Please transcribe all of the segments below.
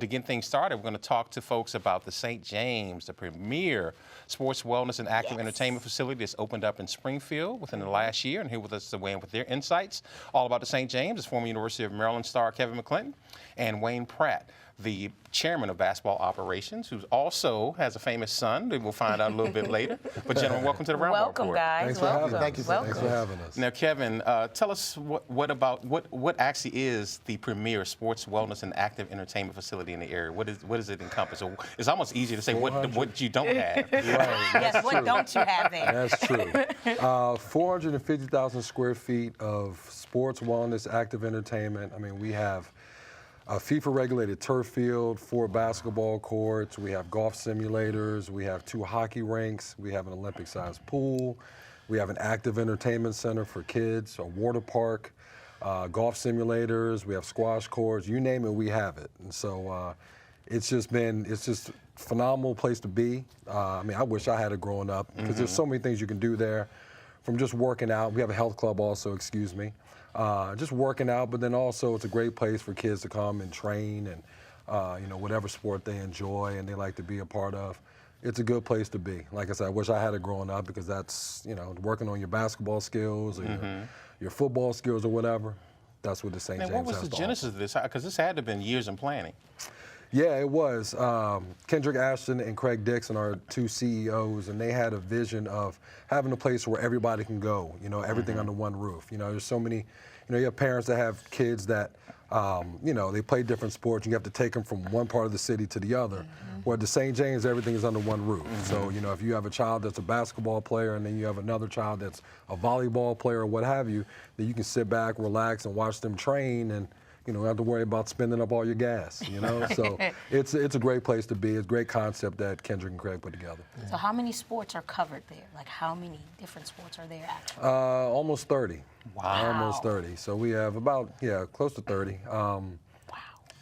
to get things started, we're going to talk to folks about the St. James, the premier sports wellness and active entertainment facility that's opened up in Springfield within the last year. And here with us to weigh in with their insights all about the St. James is former University of Maryland star Kevin McLinton and Wayne Pratt, the chairman of basketball operations, who also has a famous son that we'll find out a little bit later. But gentlemen, welcome to the Roundball Report. Welcome, guys. Thanks for having us. Thank you. Thanks for having us. Now, Kevin, tell us what actually is the premier sports wellness and active entertainment facility in the area. What does it encompass? So it's almost easier to say what you don't have. Right, Yes, what don't you have there? That's true. 450,000 square feet of sports wellness, active entertainment. I mean, we have a FIFA-regulated turf field, 4 basketball courts, we have golf simulators, we have 2 hockey rinks, we have an Olympic-sized pool, we have an active entertainment center for kids, a water park, golf simulators, we have squash courts, you name it, we have it. And so it's just a phenomenal place to be. I mean, I wish I had it growing up because there's so many things you can do there, from just working out. We have a health club also, excuse me. Just working out, but then also it's a great place for kids to come and train and, you know, whatever sport they enjoy and they like to be a part of. It's a good place to be. Like I said, I wish I had it growing up because that's, you know, working on your basketball skills or your football skills or whatever. That's what the St. James has to offer. What was the genesis of this? Because this had to have been years in planning. Yeah, it was. Kendrick Ashton and Craig Dixon are 2 CEOs, and they had a vision of having a place where everybody can go, you know, everything under one roof. You know, there's so many, you know, you have parents that have kids that, you know, they play different sports, and you have to take them from one part of the city to the other. Where at the St. James, everything is under one roof. So, you know, if you have a child that's a basketball player and then you have another child that's a volleyball player or what have you, then you can sit back, relax, and watch them train and, you know, don't have to worry about spending up all your gas, you know? So it's a great place to be. It's a great concept that Kendrick and Craig put together. So how many sports are covered there? Like how many different sports are there actually? Almost 30. Wow. Almost 30. So we have about, close to 30. Wow.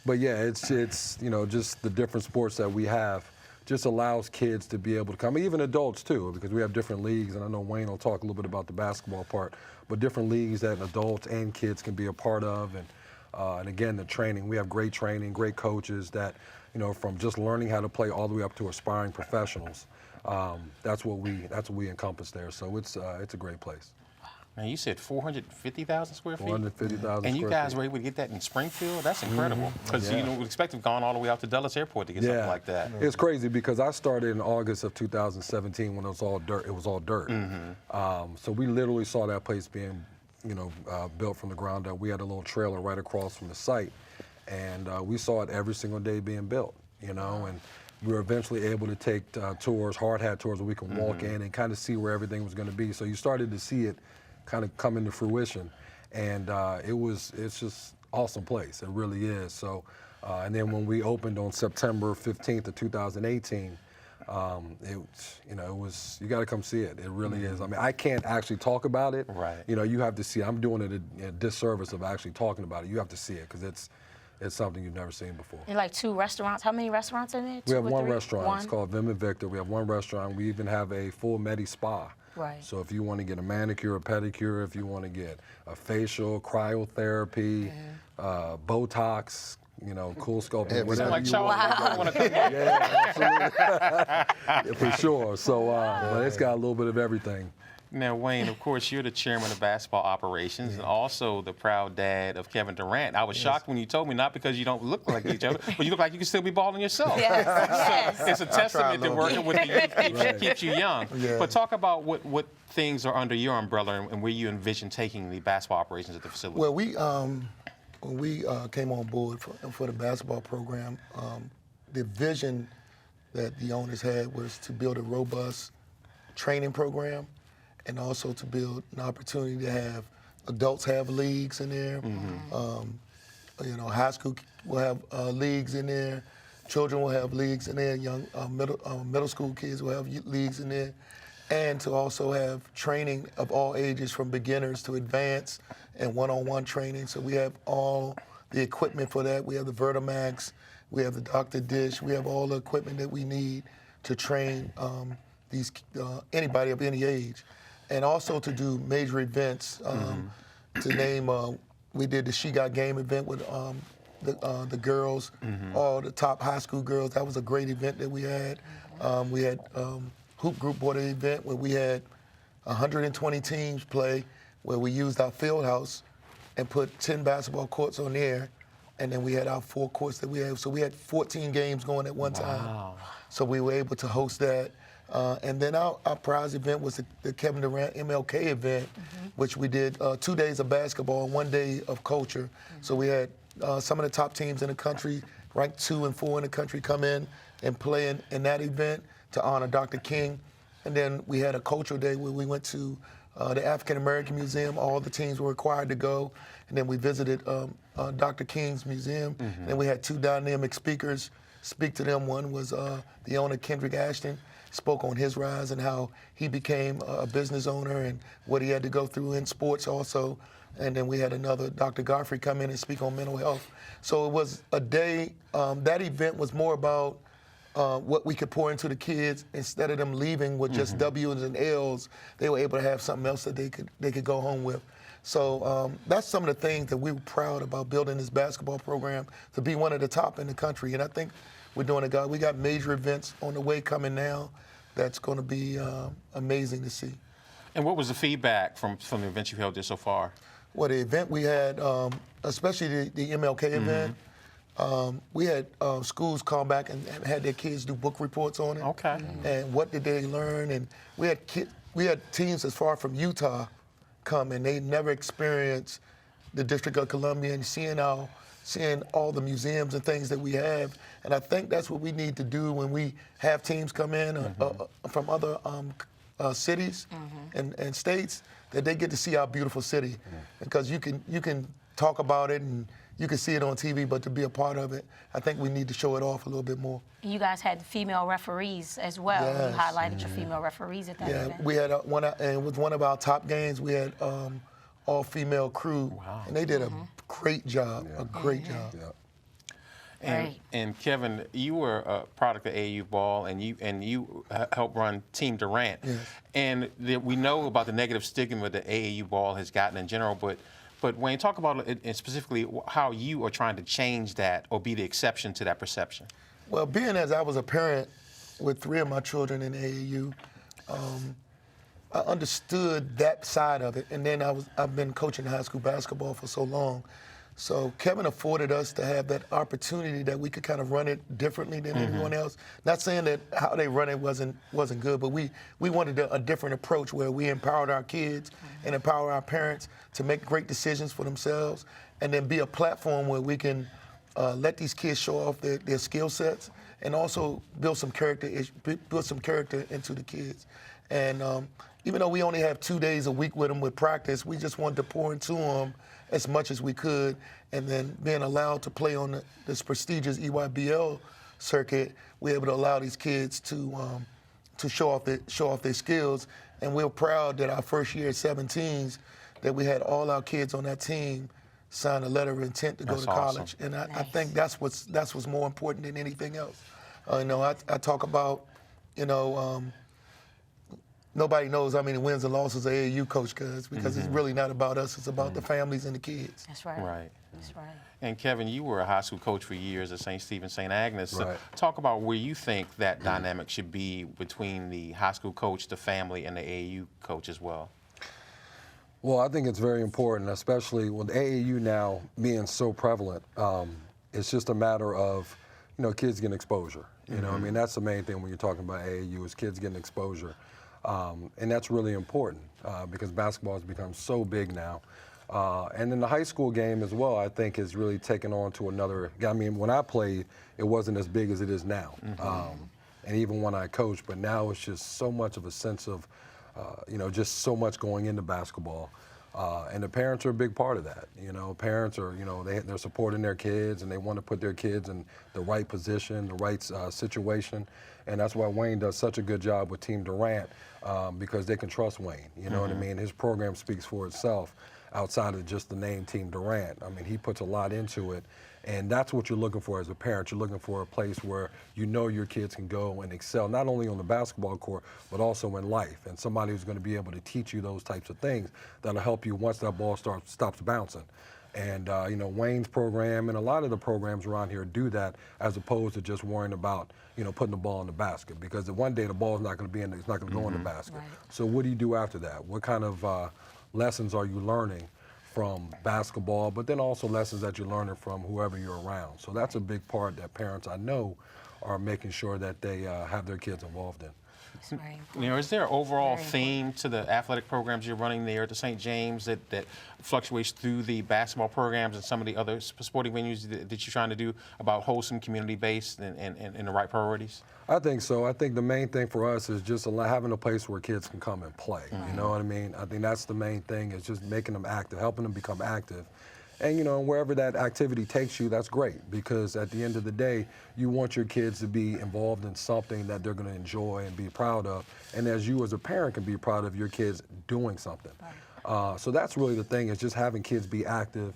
But yeah, it's you know, just the different sports that we have just allows kids to be able to come, even adults too, because we have different leagues, and I know Wayne will talk a little bit about the basketball part, but different leagues that adults and kids can be a part of. And again, the training, we have great training, great coaches that, you know, from just learning how to play all the way up to aspiring professionals. That's what we encompass there. So it's a great place. Now, you said 450,000 square feet? 450,000 And you guys feet. were able to get that in Springfield? That's incredible. Because, you know, we expect to have gone all the way out to Dulles Airport to get something like that. It's crazy because I started in August of 2017 when it was all dirt. It was all dirt. So we literally saw that place being, you know, built from the ground up. We had a little trailer right across from the site, and we saw it every single day being built, you know, and we were eventually able to take tours, hard hat tours, where we can walk in and kind of see where everything was going to be. So you started to see it kind of come into fruition, and it's just awesome place. It really is. So, and then when we opened on September 15th of 2018, you know, it was, you got to come see it. It really is. I mean, I can't actually talk about it. Right. You know, you have to see it. I'm doing it a disservice of actually talking about it. You have to see it because it's something you've never seen before. And like 2 restaurants. How many restaurants are there? We have 1 3? restaurant. It's called Vim and Victor. We have 1 restaurant. We even have a full Medi Spa. Right. So if you want to get a manicure, a pedicure, if you want to get a facial, cryotherapy, Botox, you know, cool sculpting, whatever like you want. Yeah, absolutely. For sure. So, but it's got a little bit of everything. Now, Wayne, of course, you're the chairman of basketball operations and also the proud dad of Kevin Durant. I was shocked when you told me, not because you don't look like each other, but you look like you can still be balling yourself. Yes. So it's a testament to working with the youth keeps you young. Yeah. But talk about what things are under your umbrella and where you envision taking the basketball operations at the facility. Well, when we came on board for the basketball program, the vision that the owners had was to build a robust training program, and also to build an opportunity to have adults have leagues in there. You know, high school will have leagues in there. Children will have leagues in there. Young middle school kids will have leagues in there, and to also have training of all ages, from beginners to advanced, and one-on-one training. So we have all the equipment for that. We have the Vertimax, we have the Dr. Dish, we have all the equipment that we need to train anybody of any age. And also to do major events. To name, we did the She Got Game event with the girls, all the top high school girls. That was a great event that we had. We had Hoop Group bought an event where we had 120 teams play, where we used our field house and put 10 basketball courts on there, and then we had our 4 courts that we had. So we had 14 games going at one time. So we were able to host that. And then our prize event was the Kevin Durant MLK event, which we did 2 days of basketball and 1 day of culture. So we had some of the top teams in the country, ranked 2 and 4 in the country, come in and play in that event to honor Dr. King. And then we had a cultural day where we went to the African American Museum. All the teams were required to go. And then we visited Dr. King's museum. And then we had 2 dynamic speakers speak to them. One was the owner, Kendrick Ashton, spoke on his rise and how he became a business owner and what he had to go through in sports also. And then we had another, Dr. Godfrey, come in and speak on mental health. So it was a day, that event was more about what we could pour into the kids. Instead of them leaving with just W's and L's, they were able to have something else that they could go home with. So that's some of the things that we were proud about building this basketball program to be one of the top in the country. And I think we're doing it good. We got major events on the way coming now that's going to be amazing to see. And what was the feedback from the events you've held there so far? Well, the event we had, especially the MLK event, we had schools come back and had their kids do book reports on it. Okay. And what did they learn? And we had teams as far from Utah come, and they never experienced the District of Columbia and seeing all the museums and things that we have. And I think that's what we need to do when we have teams come in from other cities and states, that they get to see our beautiful city. Because you can talk about it and you can see it on TV, but to be a part of it, I think we need to show it off a little bit more. You guys had female referees as well. Yes. You highlighted your female referees at that event. Yeah, we had and with one of our top games, we had all-female crew, and they did a great job, a great job. And Kevin, you were a product of AAU ball, and you helped run Team Durant. Yes. And we know about the negative stigma that AAU ball has gotten in general, but Wayne, talk about it, and specifically how you are trying to change that or be the exception to that perception. Well, being as I was a parent with 3 of my children in AAU, I understood that side of it. And then I've been coaching high school basketball for so long. So Kevin afforded us to have that opportunity that we could kind of run it differently than anyone else. Not saying that how they run it wasn't good, but we wanted a different approach where we empowered our kids and empower our parents to make great decisions for themselves, and then be a platform where we can let these kids show off their skill sets and also build some character into the kids. And even though we only have 2 days a week with them with practice, we just wanted to pour into them as much as we could, and then being allowed to play on this prestigious EYBL circuit, we're able to allow these kids to show off their skills. And we're proud that our first year at 17s, that we had all our kids on that team sign a letter of intent to go to college. Awesome. And I think that's what's more important than anything else. I talk about, nobody knows how many wins and losses an AAU coach does, because it's really not about us. It's about the families and the kids. That's right. Right. That's right. And Kevin, you were a high school coach for years at St. Stephen, St. Agnes. So Right. talk about where you think that dynamic should be between the high school coach, the family, and the AAU coach as well. Well, I think it's very important, especially with AAU now being so prevalent. It's just a matter of, kids getting exposure. I mean, that's the main thing when you're talking about AAU, is kids getting exposure. And that's really important because basketball has become so big now. And then the high school game as well, I think, has really taken on to another. I mean, when I played, it wasn't as big as it is now. And even when I coached, but now it's just so much of a sense of, just so much going into basketball. And the parents are a big part of that. Parents are, they're supporting their kids, and they want to put their kids in the right position, the right situation. And that's why Wayne does such a good job with Team Durant, because they can trust Wayne. You know what I mean? His program speaks for itself outside of just the name Team Durant. I mean, he puts a lot into it. And that's what you're looking for as a parent. You're looking for a place where your kids can go and excel, not only on the basketball court, but also in life. And somebody who's going to be able to teach you those types of things that'll help you once that ball stops bouncing. And Wayne's program and a lot of the programs around here do that, as opposed to just worrying about putting the ball in the basket, because one day the ball's not going to be it's not going to go in the basket. Right. So what do you do after that? What kind of lessons are you learning from basketball, but then also lessons that you're learning from whoever you're around? So that's a big part that parents, I know, are making sure that they have their kids involved in. It's very important. Is there an overall Very theme to the athletic programs you're running there at the St. James that fluctuates through the basketball programs and some of the other sporting venues that you're trying to do about wholesome, community-based, and the right priorities? I think so. I think the main thing for us is just having a place where kids can come and play. You know what I mean? I think that's the main thing, is just making them active, helping them become active. And wherever that activity takes you, that's great, because at the end of the day, you want your kids to be involved in something that they're going to enjoy and be proud of. And as you as a parent can be proud of your kids doing something. So that's really the thing, is just having kids be active.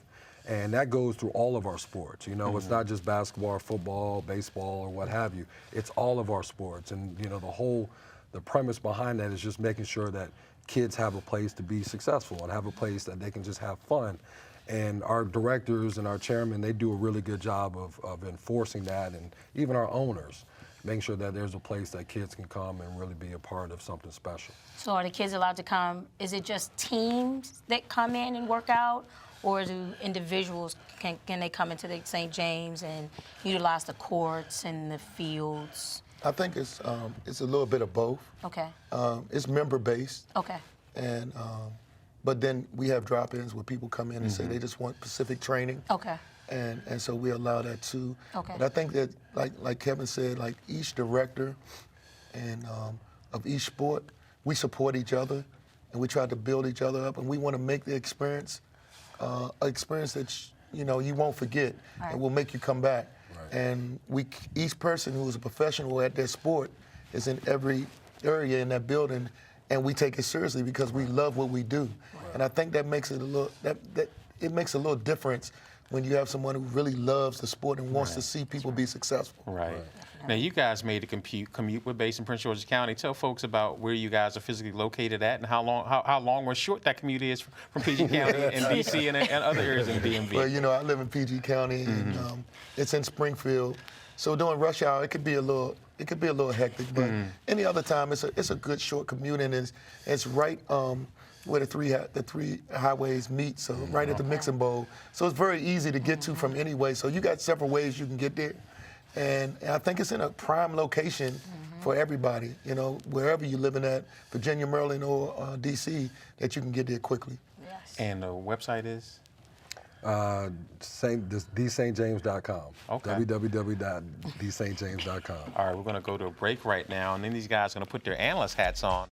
And that goes through all of our sports. It's not just basketball, football, baseball, or what have you. It's all of our sports. And the premise behind that is just making sure that kids have a place to be successful and have a place that they can just have fun. And our directors and our chairman, they do a really good job of enforcing that, and even our owners, making sure that there's a place that kids can come and really be a part of something special. So are the kids allowed to come? Is it just teams that come in and work out, or do individuals, can they come into the St. James and utilize the courts and the fields? I think it's a little bit of both. Okay. It's member-based. Okay. And but then we have drop-ins where people come in and say they just want specific training. Okay. And so we allow that too. Okay. But I think that, like Kevin said, like each director and of each sport, we support each other, and we try to build each other up, and we want to make the experience an experience that you won't forget, Right. and will make you come back. Right. And each person who is a professional at their sport is in every area in that building, and we take it seriously because we love what we do. Right. And I think that makes it it makes a little difference when you have someone who really loves the sport and wants to see people be successful. Right. Now, you guys made a commute. We're based in Prince George's County. Tell folks about where you guys are physically located at, and how long or short that commute is from PG County and DC and other areas in DMV. Well, I live in PG County, and it's in Springfield. So during rush hour, it could be a little hectic, but any other time, it's a good short commute, and it's right where the three highways meet, so right at the mixing bowl. So it's very easy to get to from any way. So you got several ways you can get there. And I think it's in a prime location for everybody, wherever you're living at, Virginia, Maryland, or DC, that you can get there quickly. Yes. And the website is? thestjames.com. Okay. www.thestjames.com. All right, we're going to go to a break right now, and then these guys are going to put their analyst hats on.